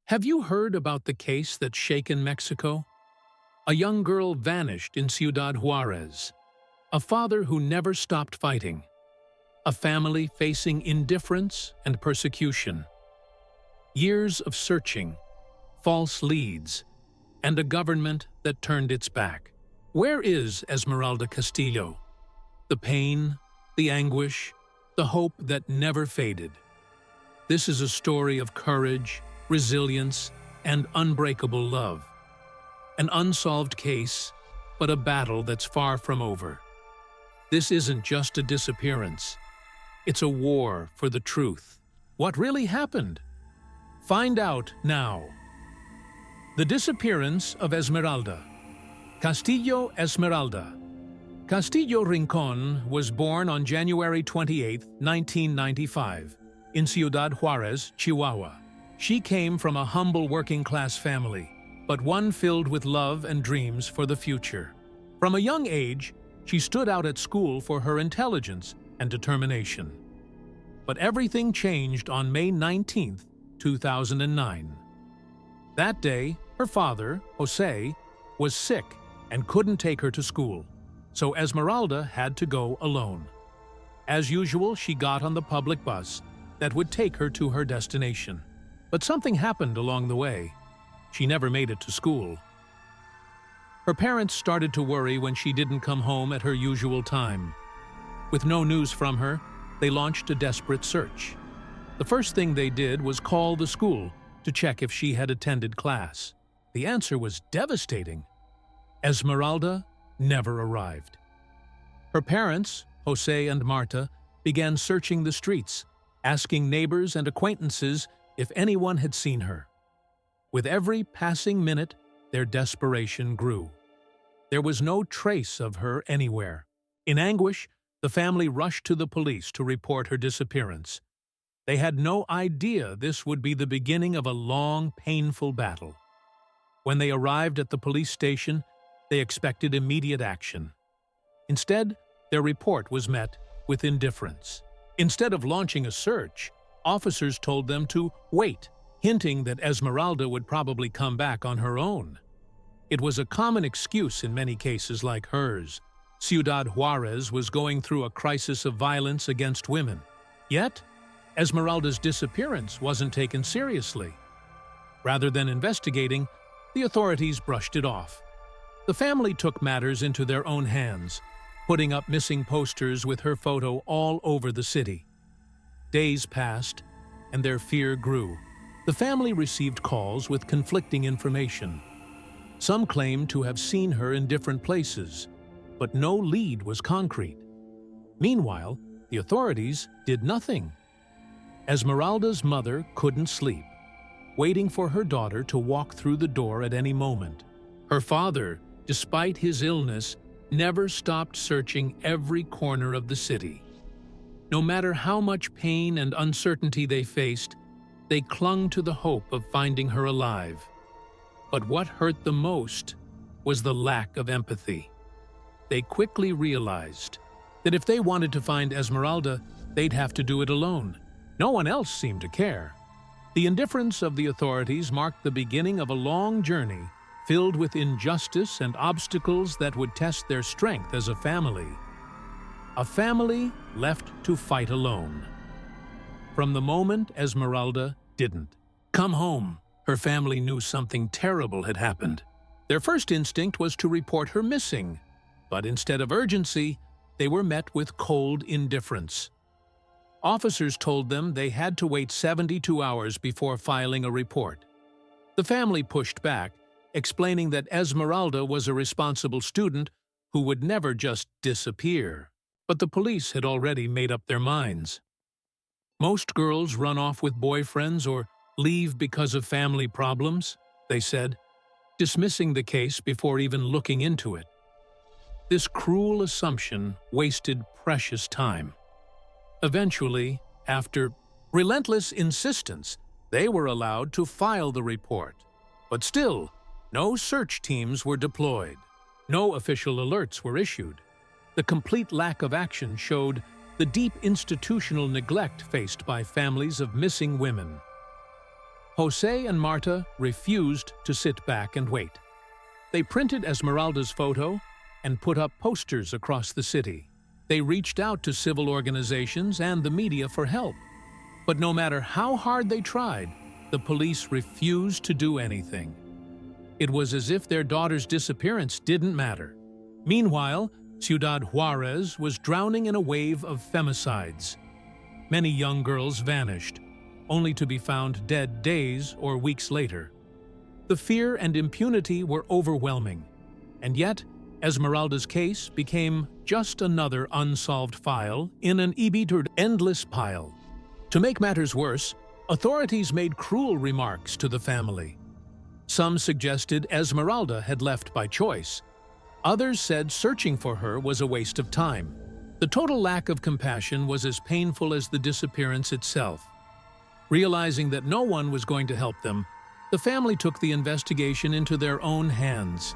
Have you heard about the case that's shaken Mexico? A young girl vanished in Ciudad Juarez. A father who never stopped fighting. A family facing indifference and persecution. Years of searching, false leads, and a government that turned its back. Where is Esmeralda Castillo? The pain, the anguish, the hope that never faded. This is a story of courage, resilience, and unbreakable love. An unsolved case, but a battle that's far from over. This isn't just a disappearance. It's a war for the truth. What really happened? Find out now. The disappearance of Esmeralda. Castillo Esmeralda. Castillo Rincon was born on January 28, 1995, in Ciudad Juarez, Chihuahua. She came from a humble working-class family, but one filled with love and dreams for the future. From a young age, she stood out at school for her intelligence and determination. But everything changed on May 19, 2009. That day, her father, Jose, was sick and couldn't take her to school, so Esmeralda had to go alone. As usual, she got on the public bus that would take her to her destination. But something happened along the way. She never made it to school. Her parents started to worry when she didn't come home at her usual time. With no news from her, they launched a desperate search. The first thing they did was call the school to check if she had attended class. The answer was devastating. Esmeralda never arrived. Her parents, Jose and Marta, began searching the streets, asking neighbors and acquaintances if anyone had seen her. With every passing minute, their desperation grew. There was no trace of her anywhere. In anguish, the family rushed to the police to report her disappearance. They had no idea this would be the beginning of a long, painful battle. When they arrived at the police station, they expected immediate action. Instead, their report was met with indifference. Instead of launching a search, officers told them to wait, hinting that Esmeralda would probably come back on her own. It was a common excuse in many cases like hers. Ciudad Juarez was going through a crisis of violence against women. Yet, Esmeralda's disappearance wasn't taken seriously. Rather than investigating, the authorities brushed it off. The family took matters into their own hands, putting up missing posters with her photo all over the city. Days passed, and their fear grew. The family received calls with conflicting information. Some claimed to have seen her in different places, but no lead was concrete. Meanwhile, the authorities did nothing. Esmeralda's mother couldn't sleep, waiting for her daughter to walk through the door at any moment. Her father, despite his illness, never stopped searching every corner of the city. No matter how much pain and uncertainty they faced, they clung to the hope of finding her alive. But what hurt the most was the lack of empathy. They quickly realized that if they wanted to find Esmeralda, they'd have to do it alone. No one else seemed to care. The indifference of the authorities marked the beginning of a long journey filled with injustice and obstacles that would test their strength as a family. A family left to fight alone. From the moment Esmeralda didn't come home, her family knew something terrible had happened. Their first instinct was to report her missing, but instead of urgency, they were met with cold indifference. Officers told them they had to wait 72 hours before filing a report. The family pushed back, explaining that Esmeralda was a responsible student who would never just disappear. But the police had already made up their minds. Most girls run off with boyfriends or leave because of family problems, they said, dismissing the case before even looking into it. This cruel assumption wasted precious time. Eventually, after relentless insistence, they were allowed to file the report. But still, no search teams were deployed. No official alerts were issued. The complete lack of action showed the deep institutional neglect faced by families of missing women. Jose and Marta refused to sit back and wait. They printed Esmeralda's photo and put up posters across the city. They reached out to civil organizations and the media for help. But no matter how hard they tried, the police refused to do anything. It was as if their daughter's disappearance didn't matter. Meanwhile, Ciudad Juarez was drowning in a wave of femicides. Many young girls vanished, only to be found dead days or weeks later. The fear and impunity were overwhelming, and yet Esmeralda's case became just another unsolved file in an endless pile. To make matters worse, authorities made cruel remarks to the family. Some suggested Esmeralda had left by choice. Others said searching for her was a waste of time. The total lack of compassion was as painful as the disappearance itself. Realizing that no one was going to help them, the family took the investigation into their own hands.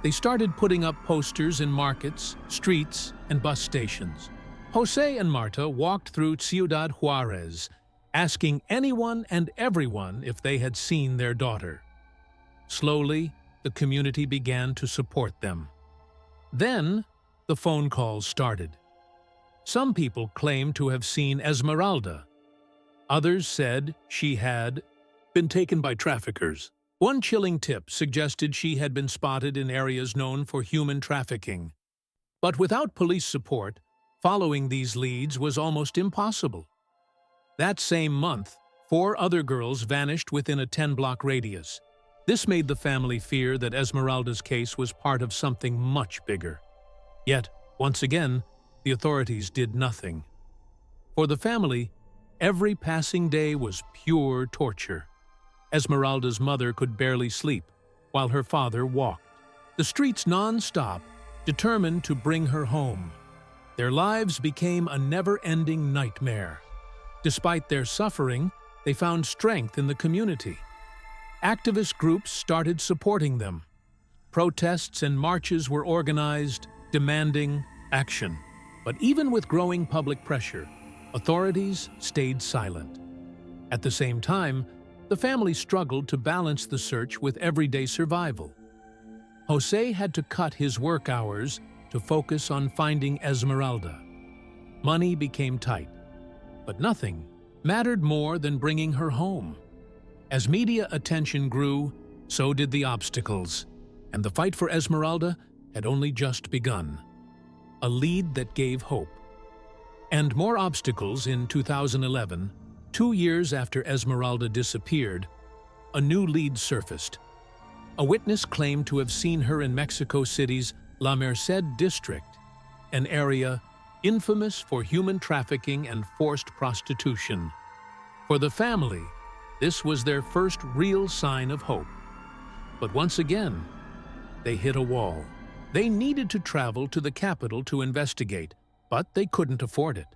They started putting up posters in markets, streets, and bus stations. Jose and Marta walked through Ciudad Juarez, asking anyone and everyone if they had seen their daughter. Slowly, the community began to support them. Then, the phone calls started. Some people claimed to have seen Esmeralda. Others said she had been taken by traffickers. One chilling tip suggested she had been spotted in areas known for human trafficking. But without police support, following these leads was almost impossible. That same month, 4 other girls vanished within a 10-block radius. This made the family fear that Esmeralda's case was part of something much bigger. Yet, once again, the authorities did nothing. For the family, every passing day was pure torture. Esmeralda's mother could barely sleep, while her father walked the streets non-stop, determined to bring her home. Their lives became a never-ending nightmare. Despite their suffering, they found strength in the community. Activist groups started supporting them. Protests and marches were organized, demanding action. But even with growing public pressure, authorities stayed silent. At the same time, the family struggled to balance the search with everyday survival. Jose had to cut his work hours to focus on finding Esmeralda. Money became tight, but nothing mattered more than bringing her home. As media attention grew, so did the obstacles, and the fight for Esmeralda had only just begun. A lead that gave hope. And more obstacles in 2011, 2 years after Esmeralda disappeared, a new lead surfaced. A witness claimed to have seen her in Mexico City's La Merced district, an area infamous for human trafficking and forced prostitution. For the family, this was their first real sign of hope. But once again, they hit a wall. They needed to travel to the capital to investigate, but they couldn't afford it.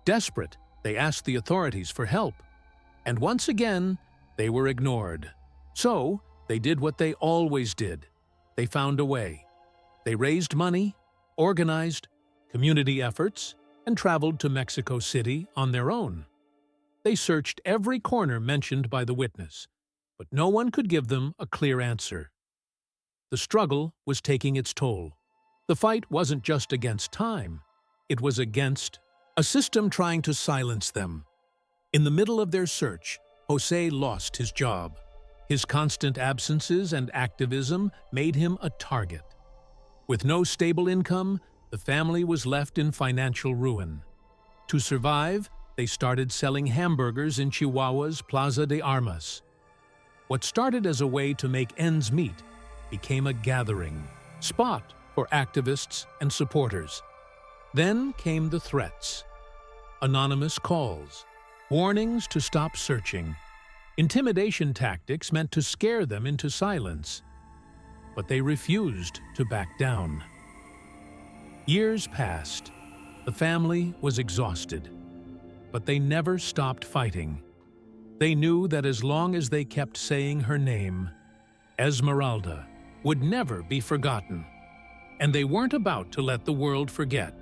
Desperate, they asked the authorities for help. And once again, they were ignored. So, they did what they always did. They found a way. They raised money, organized community efforts, and traveled to Mexico City on their own. They searched every corner mentioned by the witness, but no one could give them a clear answer. The struggle was taking its toll. The fight wasn't just against time, it was against a system trying to silence them. In the middle of their search, Jose lost his job. His constant absences and activism made him a target. With no stable income, the family was left in financial ruin. To survive, they started selling hamburgers in Chihuahua's Plaza de Armas. What started as a way to make ends meet became a gathering spot for activists and supporters. Then came the threats. Anonymous calls, warnings to stop searching. Intimidation tactics meant to scare them into silence. But they refused to back down. Years passed. The family was exhausted. But they never stopped fighting. They knew that as long as they kept saying her name, Esmeralda would never be forgotten. And they weren't about to let the world forget.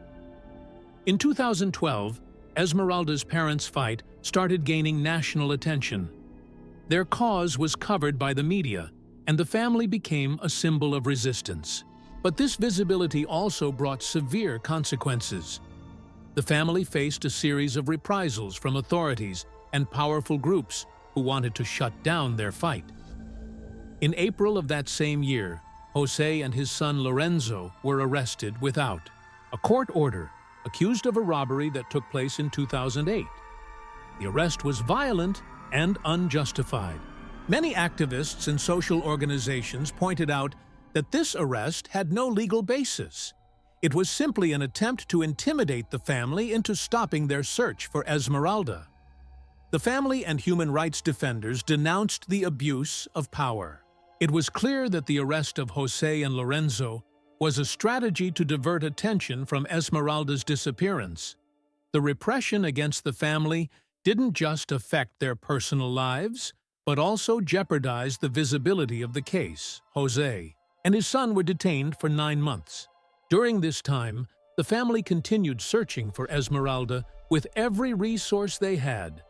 In 2012, Esmeralda's parents' fight started gaining national attention. Their cause was covered by the media, and the family became a symbol of resistance. But this visibility also brought severe consequences. The family faced a series of reprisals from authorities and powerful groups who wanted to shut down their fight. In April of that same year, José and his son Lorenzo were arrested without a court order, accused of a robbery that took place in 2008. The arrest was violent and unjustified. Many activists and social organizations pointed out that this arrest had no legal basis. It was simply an attempt to intimidate the family into stopping their search for Esmeralda. The family and human rights defenders denounced the abuse of power. It was clear that the arrest of José and Lorenzo was a strategy to divert attention from Esmeralda's disappearance. The repression against the family didn't just affect their personal lives, but also jeopardized the visibility of the case. José and his son were detained for 9 months. During this time, the family continued searching for Esmeralda with every resource they had,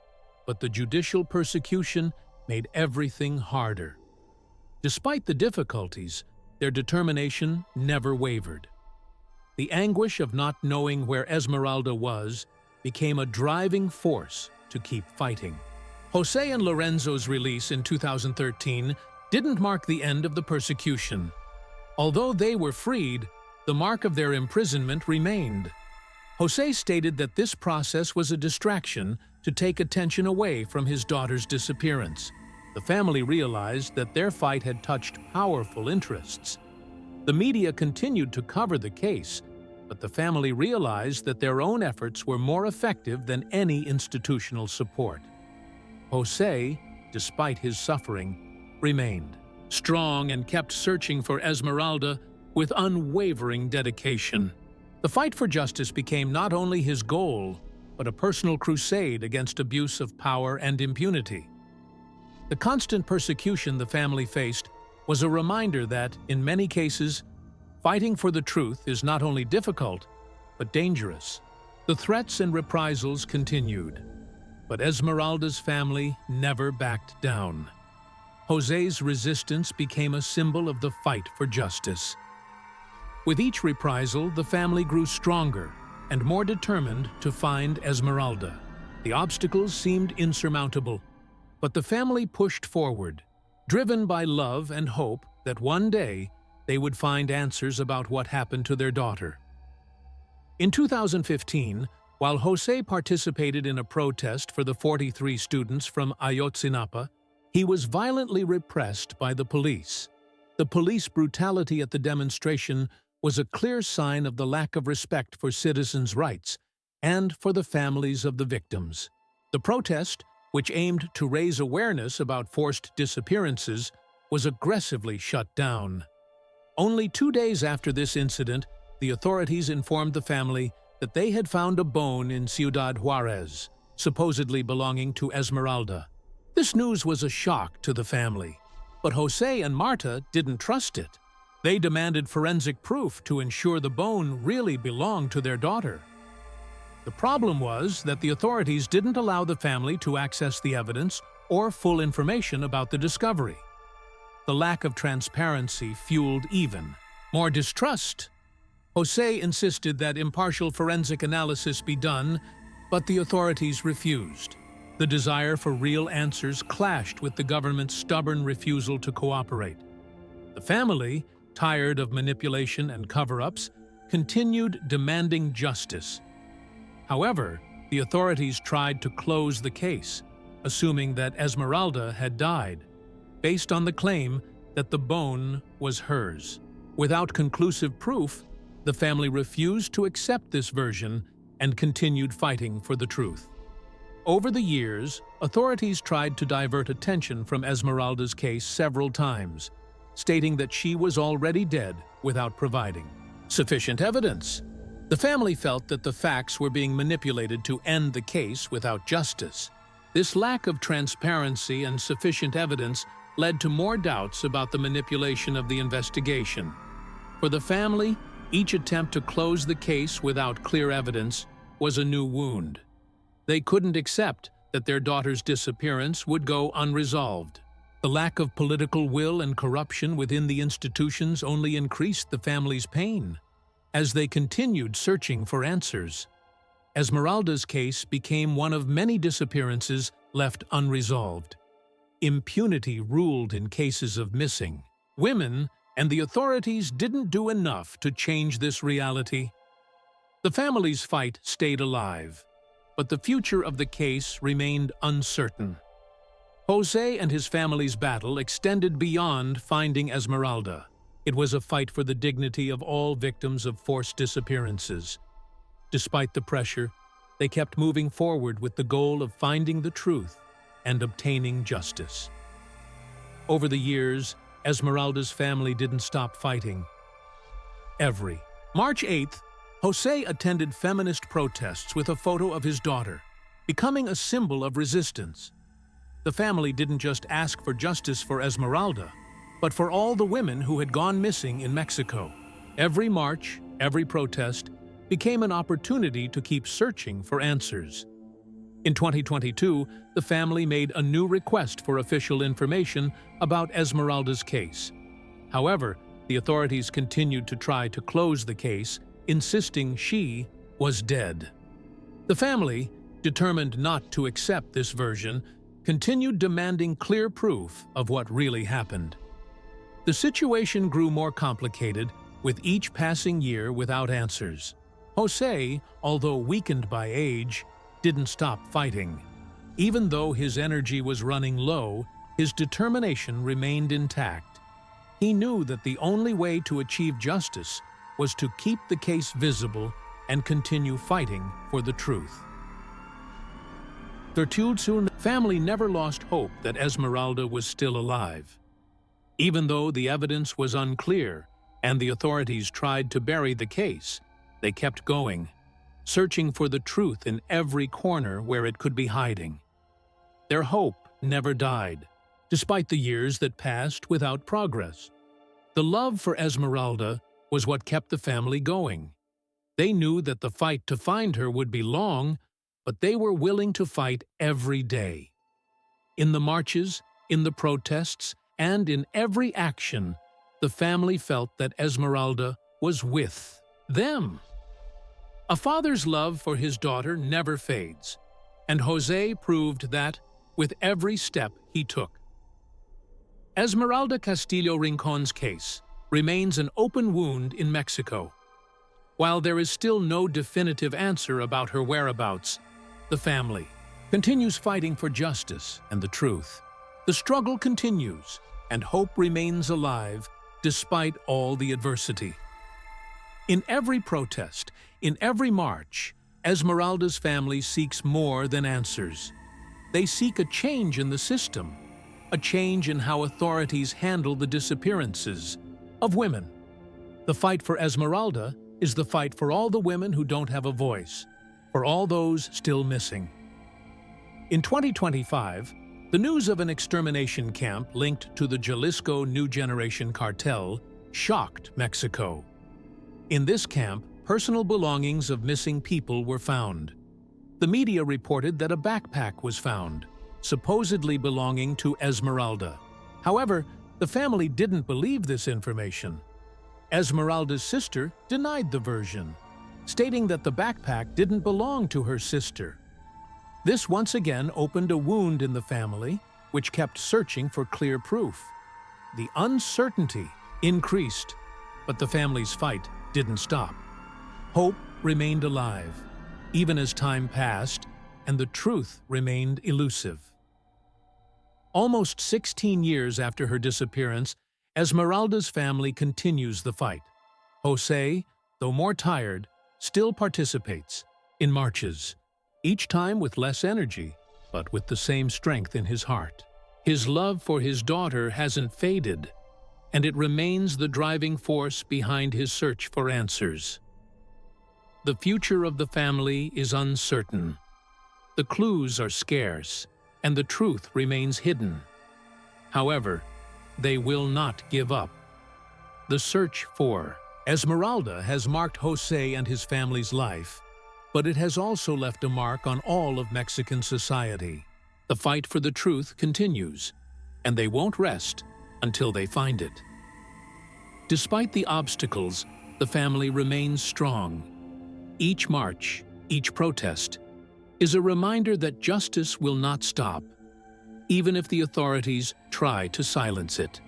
but the judicial persecution made everything harder. Despite the difficulties, their determination never wavered. The anguish of not knowing where Esmeralda was became a driving force to keep fighting. José and Lorenzo's release in 2013 didn't mark the end of the persecution. Although they were freed, the mark of their imprisonment remained. José stated that this process was a distraction to take attention away from his daughter's disappearance. The family realized that their fight had touched powerful interests. The media continued to cover the case, but the family realized that their own efforts were more effective than any institutional support. José, despite his suffering, remained strong and kept searching for Esmeralda with unwavering dedication. The fight for justice became not only his goal, but a personal crusade against abuse of power and impunity. The constant persecution the family faced was a reminder that, in many cases, fighting for the truth is not only difficult, but dangerous. The threats and reprisals continued, but Esmeralda's family never backed down. José's resistance became a symbol of the fight for justice. With each reprisal, the family grew stronger and more determined to find Esmeralda. The obstacles seemed insurmountable, but the family pushed forward, driven by love and hope that one day they would find answers about what happened to their daughter. In 2015, while José participated in a protest for the 43 students from Ayotzinapa, he was violently repressed by the police. The police brutality at the demonstration was a clear sign of the lack of respect for citizens' rights and for the families of the victims. The protest, which aimed to raise awareness about forced disappearances, was aggressively shut down. Only 2 days after this incident, the authorities informed the family that they had found a bone in Ciudad Juárez, supposedly belonging to Esmeralda. This news was a shock to the family, but José and Marta didn't trust it. They demanded forensic proof to ensure the bone really belonged to their daughter. The problem was that the authorities didn't allow the family to access the evidence or full information about the discovery. The lack of transparency fueled even more distrust. José insisted that impartial forensic analysis be done, but the authorities refused. The desire for real answers clashed with the government's stubborn refusal to cooperate. The family, tired of manipulation and cover-ups, continued demanding justice. However, the authorities tried to close the case, assuming that Esmeralda had died, based on the claim that the bone was hers. Without conclusive proof, the family refused to accept this version and continued fighting for the truth. Over the years, authorities tried to divert attention from Esmeralda's case several times, stating that she was already dead without providing sufficient evidence. The family felt that the facts were being manipulated to end the case without justice. This lack of transparency and sufficient evidence led to more doubts about the manipulation of the investigation. For the family, each attempt to close the case without clear evidence was a new wound. They couldn't accept that their daughter's disappearance would go unresolved. The lack of political will and corruption within the institutions only increased the family's pain as they continued searching for answers. Esmeralda's case became one of many disappearances left unresolved. Impunity ruled in cases of missing women, and the authorities didn't do enough to change this reality. The family's fight stayed alive, but the future of the case remained uncertain. Jose and his family's battle extended beyond finding Esmeralda. It was a fight for the dignity of all victims of forced disappearances. Despite the pressure, they kept moving forward with the goal of finding the truth and obtaining justice. Over the years, Esmeralda's family didn't stop fighting. Every March 8th, Jose attended feminist protests with a photo of his daughter, becoming a symbol of resistance. The family didn't just ask for justice for Esmeralda, but for all the women who had gone missing in Mexico. Every march, every protest, became an opportunity to keep searching for answers. In 2022, the family made a new request for official information about Esmeralda's case. However, the authorities continued to try to close the case, insisting she was dead. The family, determined not to accept this version, continued demanding clear proof of what really happened. The situation grew more complicated with each passing year without answers. Jose, although weakened by age, didn't stop fighting. Even though his energy was running low, his determination remained intact. He knew that the only way to achieve justice was to keep the case visible and continue fighting for the truth. The family never lost hope that Esmeralda was still alive. Even though the evidence was unclear and the authorities tried to bury the case, they kept going, searching for the truth in every corner where it could be hiding. Their hope never died, despite the years that passed without progress. The love for Esmeralda was what kept the family going. They knew that the fight to find her would be long, but they were willing to fight every day. In the marches, in the protests, and in every action, the family felt that Esmeralda was with them. A father's love for his daughter never fades, and Jose proved that with every step he took. Esmeralda Castillo Rincon's case remains an open wound in Mexico. While there is still no definitive answer about her whereabouts, the family continues fighting for justice and the truth. The struggle continues, and hope remains alive despite all the adversity. In every protest, in every march, Esmeralda's family seeks more than answers. They seek a change in the system, a change in how authorities handle the disappearances of women. The fight for Esmeralda is the fight for all the women who don't have a voice, for all those still missing. In 2025, the news of an extermination camp linked to the Jalisco New Generation cartel shocked Mexico. In this camp, personal belongings of missing people were found. The media reported that a backpack was found, supposedly belonging to Esmeralda. However, the family didn't believe this information. Esmeralda's sister denied the version, stating that the backpack didn't belong to her sister. This once again opened a wound in the family, which kept searching for clear proof. The uncertainty increased, but the family's fight didn't stop. Hope remained alive, even as time passed and the truth remained elusive. Almost 16 years after her disappearance, Esmeralda's family continues the fight. Jose, though more tired, still participates in marches, each time with less energy, but with the same strength in his heart. His love for his daughter hasn't faded, and it remains the driving force behind his search for answers. The future of the family is uncertain. The clues are scarce, and the truth remains hidden. However, they will not give up. The search for Esmeralda has marked Jose and his family's life. but it has also left a mark on all of Mexican society. The fight for the truth continues, and they won't rest until they find it. Despite the obstacles, the family remains strong. Each march, each protest, is a reminder that justice will not stop, even if the authorities try to silence it.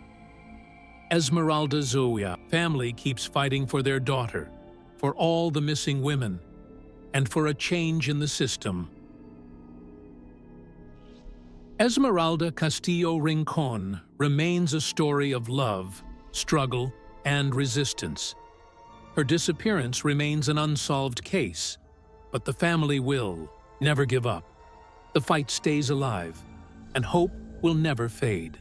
Esmeralda Zoya family keeps fighting for their daughter, for all the missing women, and for a change in the system. Esmeralda Castillo Rincon remains a story of love, struggle, and resistance. Her disappearance remains an unsolved case, but the family will never give up. The fight stays alive, and hope will never fade.